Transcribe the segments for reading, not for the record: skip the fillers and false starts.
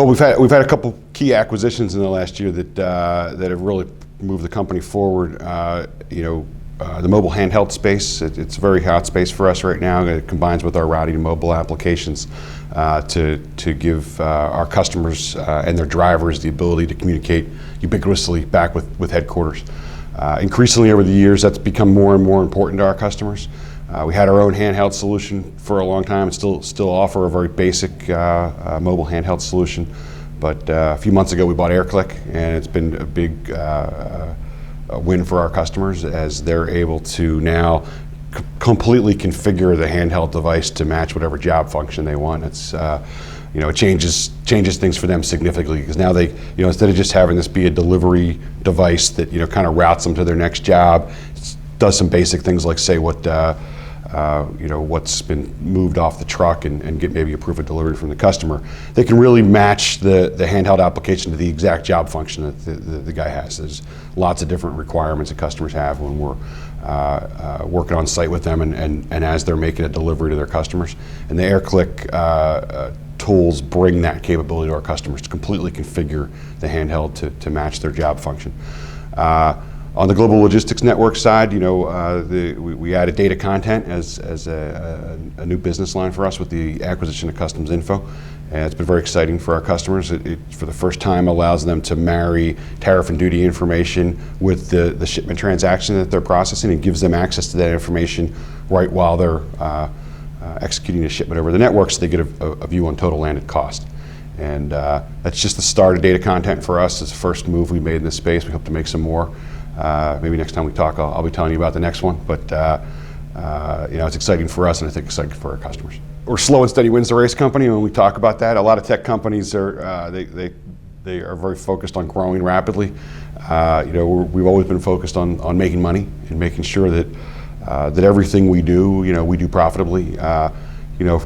Well, we've had a couple key acquisitions in the last year that have really moved the company forward. The mobile handheld space, it's a very hot space for us right now. It combines with our routing and mobile applications to give our customers and their drivers the ability to communicate ubiquitously back with headquarters. Increasingly over the years, that's become more and more important to our customers. We had our own handheld solution for a long time and still offer a very basic mobile handheld solution. But a few months ago we bought AirClick, and it's been a big win for our customers as they're able to now completely configure the handheld device to match whatever job function they want. It's it changes things for them significantly, because now they, instead of just having this be a delivery device that kind of routes them to their next job, does some basic things like say what's been moved off the truck and get maybe a proof of delivery from the customer. They can really match the handheld application to the exact job function that the guy has. There's lots of different requirements that customers have when we're working on site with them and as they're making a delivery to their customers. And the AirClick tools bring that capability to our customers to completely configure the handheld to match their job function. On the Global Logistics Network side, we added data content as a new business line for us with the acquisition of Customs Info. And it's been very exciting for our customers. It for the first time allows them to marry tariff and duty information with the shipment transaction that they're processing, and gives them access to that information right while they're executing a shipment over the network, so they get a view on total landed cost. And that's just the start of data content for us. It's the first move we made in this space. We hope to make some more. Maybe next time we talk, I'll be telling you about the next one. But it's exciting for us, and I think exciting for our customers. We're slow and steady wins the race company. When we talk about that, a lot of tech companies are they are very focused on growing rapidly. We've always been focused on making money and making sure that everything we do, we do profitably. Not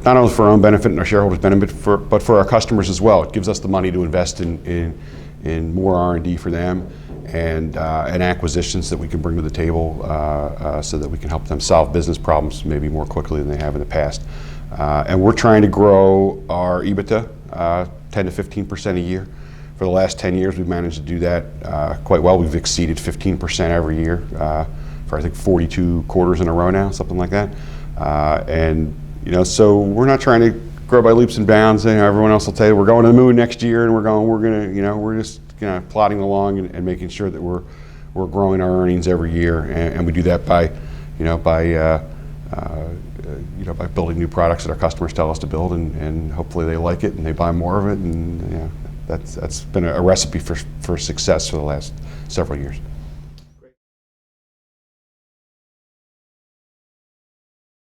only for our own benefit and our shareholders' benefit, but for our customers as well. It gives us the money to invest in more R&D for them, and acquisitions that we can bring to the table so that we can help them solve business problems maybe more quickly than they have in the past. And we're trying to grow our EBITDA 10 to 15% a year. For the last 10 years, we've managed to do that quite well. We've exceeded 15% every year for I think 42 quarters in a row now, something like that. So we're not trying to grow by leaps and bounds. Everyone else will tell you we're going to the moon next year, and we're just plodding along and making sure that we're growing our earnings every year, and we do that by building new products that our customers tell us to build, and hopefully they like it and they buy more of it, and that's been a recipe for success for the last several years.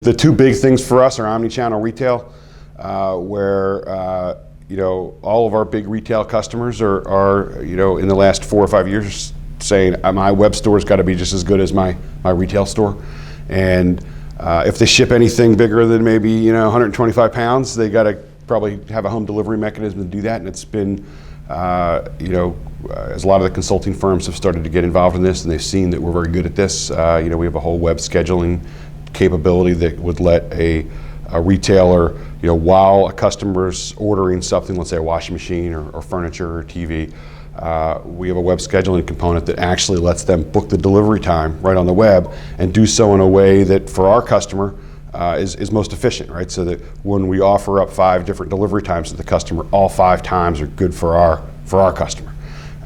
The two big things for us are omni-channel retail, where all of our big retail customers are in the last 4 or 5 years saying my web store's got to be just as good as my retail store. And if they ship anything bigger than maybe 125 pounds, they got to probably have a home delivery mechanism to do that. And it's been as a lot of the consulting firms have started to get involved in this, and they've seen that we're very good at this. We have a whole web scheduling capability that would let a retailer, while a customer's ordering something, let's say a washing machine or furniture or TV, we have a web scheduling component that actually lets them book the delivery time right on the web, and do so in a way that for our customer is most efficient, right? So that when we offer up 5 different delivery times to the customer, all 5 times are good for our customer.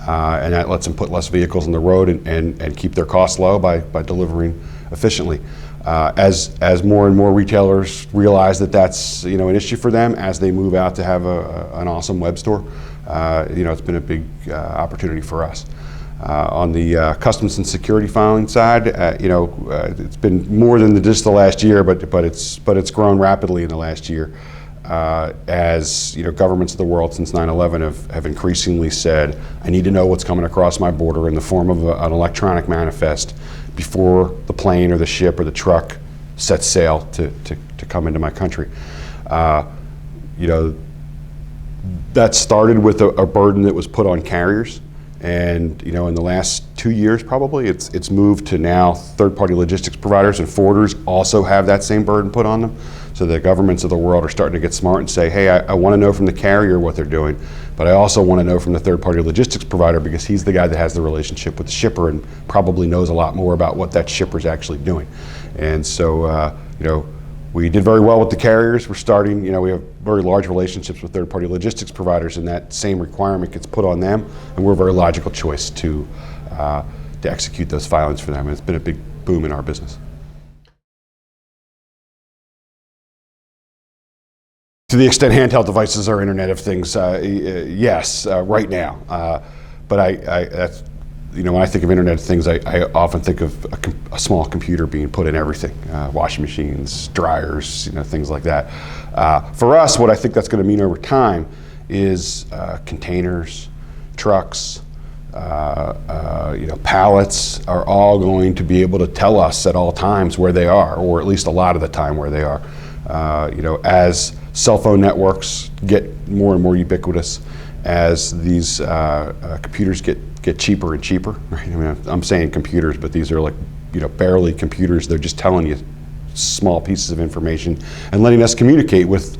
And that lets them put less vehicles on the road and keep their costs low by delivering efficiently. As more and more retailers realize that that's an issue for them as they move out to have an awesome web store, it's been a big opportunity for us. On the customs and security filing side, it's been more than just the last year, but it's grown rapidly in the last year. As governments of the world since 9/11 have increasingly said, I need to know what's coming across my border in the form of an electronic manifest before the plane or the ship or the truck sets sail to come into my country. That started with a burden that was put on carriers, and in the last 2 years probably it's moved to now third-party logistics providers and forwarders also have that same burden put on them. So the governments of the world are starting to get smart and say, hey, I want to know from the carrier what they're doing, but I also want to know from the third-party logistics provider, because he's the guy that has the relationship with the shipper and probably knows a lot more about what that shipper's actually doing. And so, we did very well with the carriers. We're starting, we have very large relationships with third-party logistics providers, and that same requirement gets put on them, and we're a very logical choice to execute those filings for them. And it's been a big boom in our business. To the extent handheld devices are Internet of Things, yes, right now. But that's, when I think of Internet of Things, I often think of a small computer being put in everything, washing machines, dryers, things like that. For us, what I think that's going to mean over time is containers, trucks, pallets are all going to be able to tell us at all times where they are, or at least a lot of the time where they are. As cell phone networks get more and more ubiquitous, as these computers get cheaper and cheaper, right? I mean, I'm saying computers, but these are like, barely computers. They're just telling you small pieces of information and letting us communicate with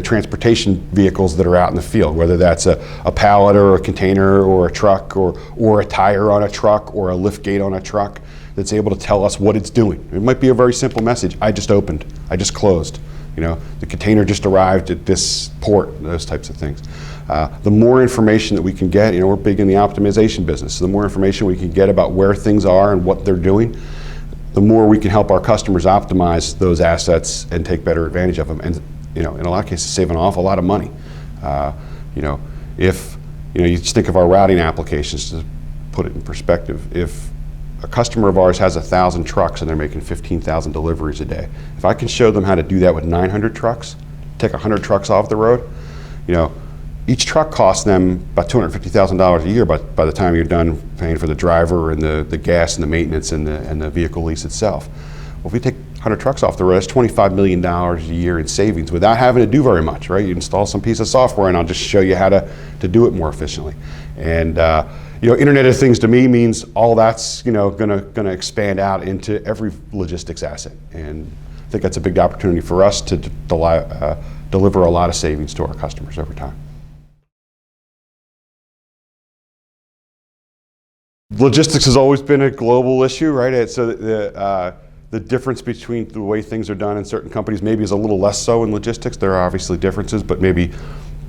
transportation vehicles that are out in the field, whether that's a pallet or a container or a truck or a tire on a truck or a lift gate on a truck that's able to tell us what it's doing. It might be a very simple message. I just opened, I just closed. The container just arrived at this port, those types of things. The more information that we can get, we're big in the optimization business, so the more information we can get about where things are and what they're doing, the more we can help our customers optimize those assets and take better advantage of them, and in a lot of cases save an awful lot of money. If you just think of our routing applications, to put it in perspective, if a customer of ours has 1,000 trucks and they're making 15,000 deliveries a day, if I can show them how to do that with 900 trucks, take 100 trucks off the road, each truck costs them about $250,000 a year by the time you're done paying for the driver and the gas and the maintenance and the vehicle lease itself. Well, if we take 100 trucks off the road, that's $25 million a year in savings without having to do very much, right? You install some piece of software and I'll just show you how to do it more efficiently. And Internet of Things to me means all that's gonna expand out into every logistics asset, and I think that's a big opportunity for us to deliver a lot of savings to our customers over time. Logistics has always been a global issue, right? So the difference between the way things are done in certain companies maybe is a little less so in logistics. There are obviously differences, but maybe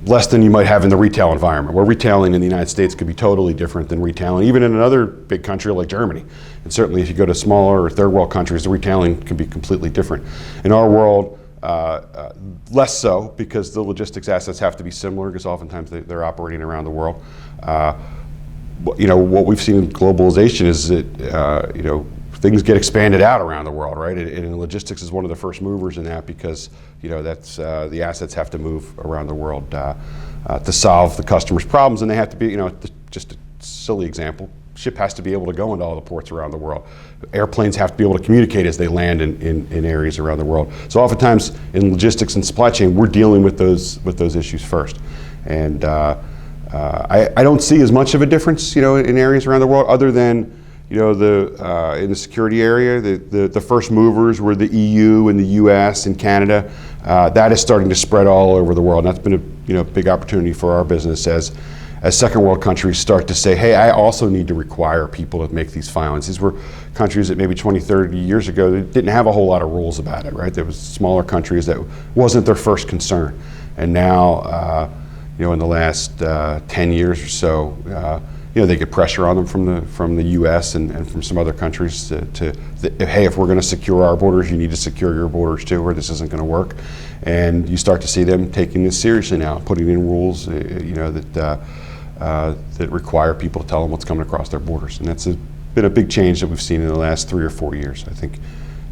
less than you might have in the retail environment, where retailing in the United States could be totally different than retailing even in another big country like Germany. And certainly if you go to smaller or third world countries, the retailing can be completely different. In our world, less so, because the logistics assets have to be similar, because oftentimes they're operating around the world. What we've seen in globalization is that things get expanded out around the world, right? And logistics is one of the first movers in that, because that's the assets have to move around the world to solve the customer's problems, and they have to be, just a silly example, ship has to be able to go into all the ports around the world. Airplanes have to be able to communicate as they land in areas around the world. So oftentimes in logistics and supply chain, we're dealing with those issues first. And I don't see as much of a difference, in areas around the world, other than in the security area, the first movers were the EU and the US and Canada. That is starting to spread all over the world. And that's been a big opportunity for our business as second world countries start to say, hey, I also need to require people to make these filings. These were countries that maybe 20, 30 years ago that didn't have a whole lot of rules about it, right? There was smaller countries that wasn't their first concern. And now, in the last 10 years or so, they get pressure on them from the U.S. and from some other countries to hey, if we're going to secure our borders, you need to secure your borders too, or this isn't going to work. And you start to see them taking this seriously now, putting in rules, that require people to tell them what's coming across their borders. And that's been a big change that we've seen in the last 3 or 4 years. I think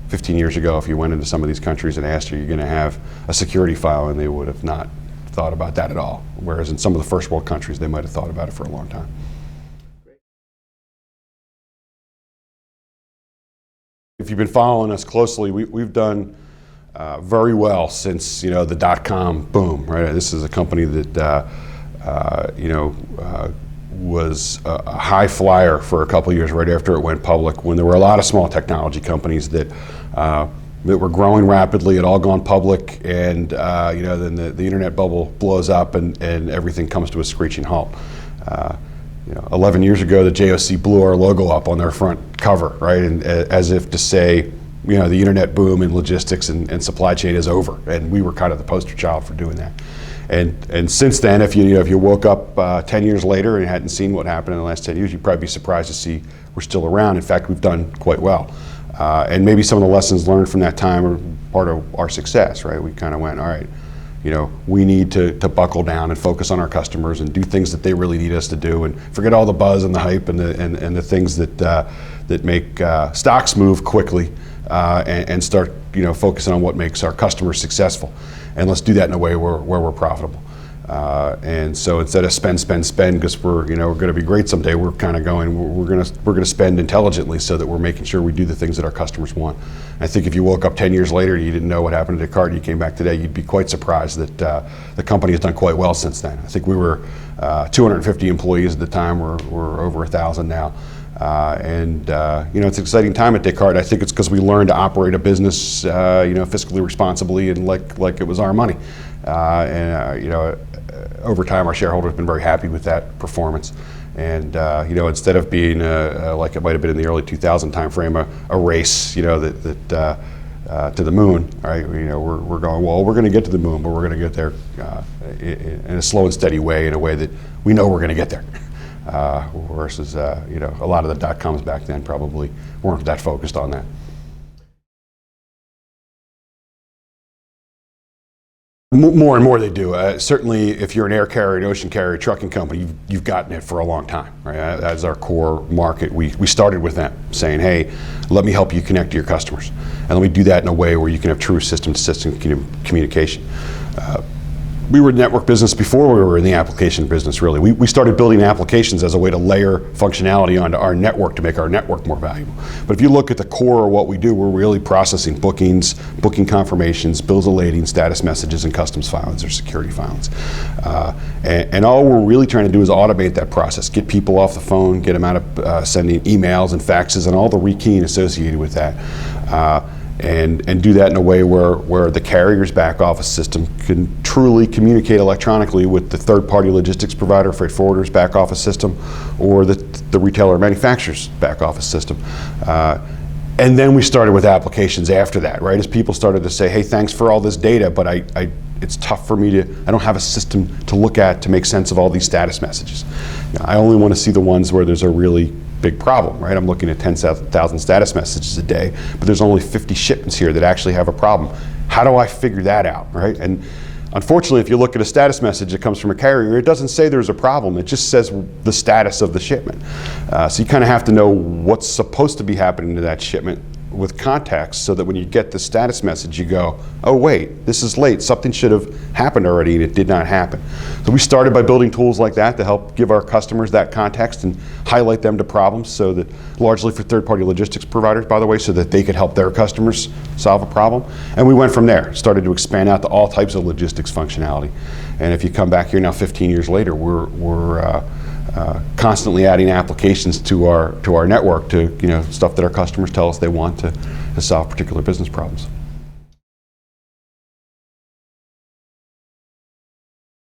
15 years ago, if you went into some of these countries and asked, are you going to have a security file, and they would have not thought about that at all. Whereas in some of the first world countries, they might have thought about it for a long time. If you've been following us closely, we've done very well since the .com boom. Right, this is a company that was a high flyer for a couple of years right after it went public, when there were a lot of small technology companies that that were growing rapidly, had all gone public, and then the internet bubble blows up and everything comes to a screeching halt. 11 years ago, the JOC blew our logo up on their front cover, right? And as if to say, the internet boom in logistics and supply chain is over, and we were kind of the poster child for doing that. And since then, if you woke up 10 years later and hadn't seen what happened in the last 10 years, you'd probably be surprised to see we're still around. In fact, we've done quite well. And maybe some of the lessons learned from that time are part of our success, right? We kind of went, all right, we need to buckle down and focus on our customers and do things that they really need us to do, and forget all the buzz and the hype and the things that make stocks move quickly, and start focusing on what makes our customers successful. And let's do that in a way where we're profitable. And so instead of spend because we're going to be great someday, we're kind of going, we're going to spend intelligently so that we're making sure we do the things that our customers want. I think if you woke up 10 years later and you didn't know what happened to Descartes, you came back today, you'd be quite surprised that the company has done quite well since then. I think we were 250 employees at the time. We're over 1,000 now. It's an exciting time at Descartes. I think it's because we learned to operate a business, fiscally responsibly and like it was our money. Over time, our shareholders have been very happy with that performance. And instead of being like it might have been in the early 2000 timeframe, a race, that to the moon, right? We're going, well, we're going to get to the moon, but we're going to get there in a slow and steady way, in a way that we know we're going to get there. Versus a lot of the dot-coms back then probably weren't that focused on that. More and more they do. Certainly, if you're an air carrier, an ocean carrier, trucking company, you've gotten it for a long time, right? As our core market, we started with them, saying, hey, let me help you connect to your customers, and let me do that in a way where you can have true system-to-system communication. We were in the network business before we were in the application business, really. We started building applications as a way to layer functionality onto our network to make our network more valuable. But if you look at the core of what we do, we're really processing bookings, booking confirmations, bills of lading, status messages, and customs filings or security filings. And all we're really trying to do is automate that process, get people off the phone, get them out of sending emails and faxes and all the rekeying associated with that. And do that in a way where the carrier's back office system can truly communicate electronically with the third-party logistics provider, freight forwarder's back office system, or the retailer or manufacturer's back office system. And then we started with applications after that, right? As people started to say, hey, thanks for all this data, but it's tough for me I don't have a system to look at to make sense of all these status messages. I only want to see the ones where there's a really big problem, right? I'm looking at 10,000 status messages a day, but there's only 50 shipments here that actually have a problem. How do I figure that out, right? And unfortunately, if you look at a status message that comes from a carrier, it doesn't say there's a problem. It just says the status of the shipment. So you kind of have to know what's supposed to be happening to that shipment with context, so that when you get the status message, you go, oh wait, this is late. Something should have happened already and it did not happen. So we started by building tools like that to help give our customers that context and highlight them to problems, so that, largely for third-party logistics providers, by the way, so that they could help their customers solve a problem. And we went from there, started to expand out to all types of logistics functionality. And if you come back here now 15 years later, we're constantly adding applications to our network to stuff that our customers tell us they want to solve particular business problems.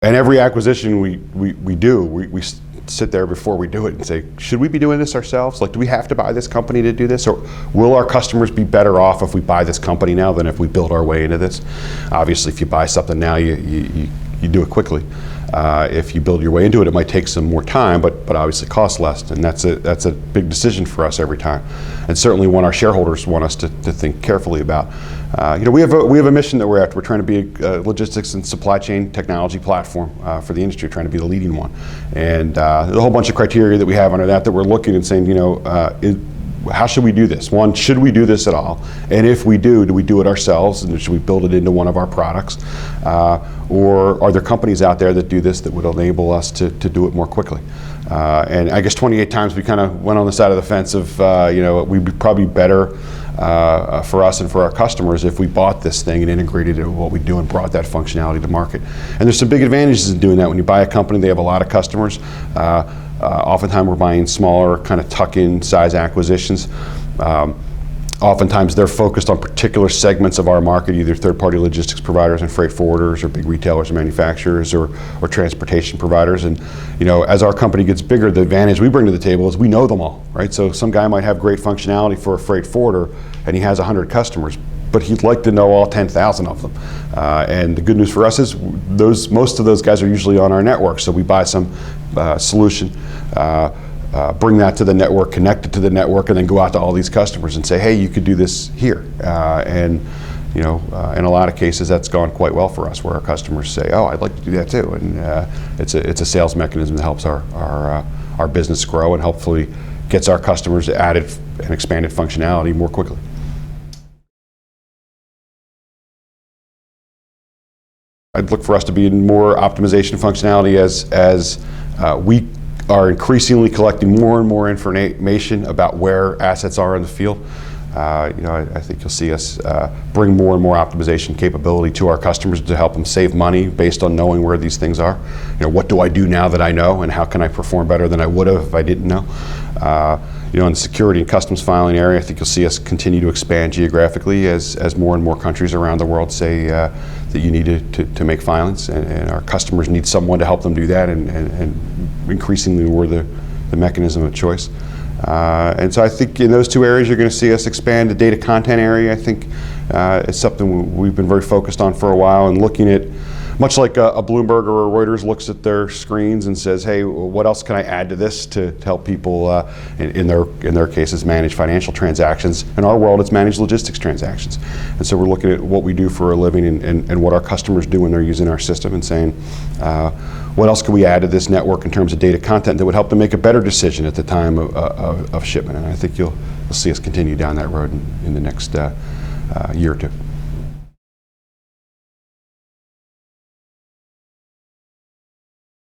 And every acquisition we do, we sit there before we do it and say, should we be doing this ourselves? Like, do we have to buy this company to do this? Or will our customers be better off if we buy this company now than if we build our way into this? Obviously, if you buy something now, you do it quickly. If you build your way into it, it might take some more time, but obviously costs less, and that's a big decision for us every time, and certainly one our shareholders want us to think carefully about. We have a mission that we're after. We're trying to be a logistics and supply chain technology platform for the industry, trying to be the leading one, and there's a whole bunch of criteria that we have under that we're looking and saying, how should we do this? One, should we do this at all? And if we do we do it ourselves, and should we build it into one of our products? Or are there companies out there that do this that would enable us to do it more quickly? And I guess 28 times we kind of went on the side of the fence of, we'd be probably better for us and for our customers if we bought this thing and integrated it with what we do and brought that functionality to market. And there's some big advantages in doing that. When you buy a company, they have a lot of customers. Oftentimes we're buying smaller kind of tuck-in size acquisitions. A Oftentimes they're focused on particular segments of our market, either third-party logistics providers and freight forwarders, or big retailers and manufacturers, or transportation providers. And as our company gets bigger, the advantage we bring to the table is we know them all, right? So some guy might have great functionality for a freight forwarder, and he has 100 customers, but he'd like to know all 10,000 of them. And the good news for us is most of those guys are usually on our network, so we buy some solution, bring that to the network, connect it to the network, and then go out to all these customers and say, hey, you could do this here. And in a lot of cases, that's gone quite well for us, where our customers say, oh, I'd like to do that too. And it's a sales mechanism that helps our business grow and hopefully gets our customers added and expanded functionality more quickly. I'd look for us to be in more optimization functionality as we are increasingly collecting more and more information about where assets are in the field. I think you'll see us bring more and more optimization capability to our customers to help them save money based on knowing where these things are. What do I do now that I know, and how can I perform better than I would have if I didn't know? In the security and customs filing area, I think you'll see us continue to expand geographically as more and more countries around the world say that you need to make filings, and our customers need someone to help them do that, and increasingly we're the mechanism of choice. And so I think in those two areas you're going to see us expand. The data content area, I think, is something we've been very focused on for a while, and looking at, much like a Bloomberg or a Reuters looks at their screens and says, hey, what else can I add to this to help people, in their cases, manage financial transactions. In our world, it's manage logistics transactions. And so we're looking at what we do for a living and what our customers do when they're using our system, and saying, what else can we add to this network in terms of data content that would help them make a better decision at the time of shipment. And I think you'll see us continue down that road in the next year or two.